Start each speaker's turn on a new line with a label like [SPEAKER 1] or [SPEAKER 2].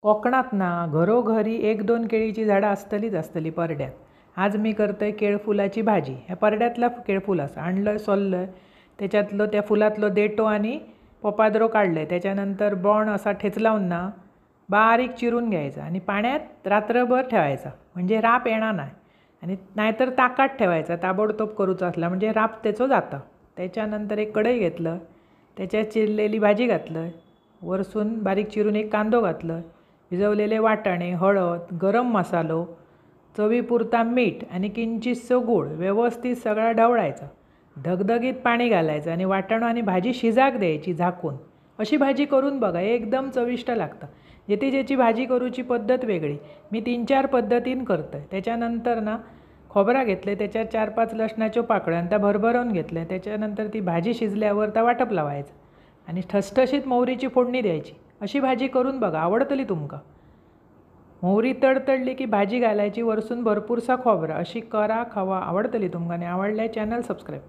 [SPEAKER 1] कोकणात ना घरोघरी एक दोन केळीची झाडं असतली परड्यात. आज मी करतोय केळफुलाची भाजी. ह्या परड्यातला केळफूल असं आणलं सोललं, त्याच्यातलं त्या फुलातलं देठो आणि पोपादरो काढलं. त्याच्यानंतर बोंड असा ठेचलावून ना बारीक चिरून घ्यायचा आणि पाण्यात रात्रभर ठेवायचा, म्हणजे राप येणार नाही. आणि नाहीतर ताकात ठेवायचा ताबडतोब करूचा असला, म्हणजे राप त्याचं जातं. त्याच्यानंतर एक कढई घेतलं, त्याच्यात चिरलेली भाजी घातलं, वरसून बारीक चिरून एक कांदो घातलं, भिजवलेले वाटाणे, हळद, गरम मसालो, चवीपुरता मीठ आणि किंचितसं गूळ व्यवस्थित सगळा ढवळायचा. धगधगीत पाणी घालायचं आणि वाटाणं आणि भाजी शिजाक द्यायची झाकून. अशी भाजी करून बघा, एकदम चविष्ट लागतं. जेथे ज्याची भाजी करूची पद्धत वेगळी. मी 3-4 पद्धतीन करतो आहे. त्याच्यानंतर ना खोबरा घेतले, त्याच्यात 4-5 लसणाच्या पाकळ्या आणि त्या भरभरून घेतल्या. त्याच्यानंतर ती भाजी शिजल्यावर त्या वाटप लावायचं आणि ठसठशीत मोहरीची फोडणी द्यायची. अशी भाजी करून बघा, आवडतली तुमका. मोहरी तडतडली की भाजी घालायची, वरसून भरपूरसा खोबरा. अशी करा, खावा, आवडतली तुमका. आणि आवडल्या चॅनल सबस्क्राईब.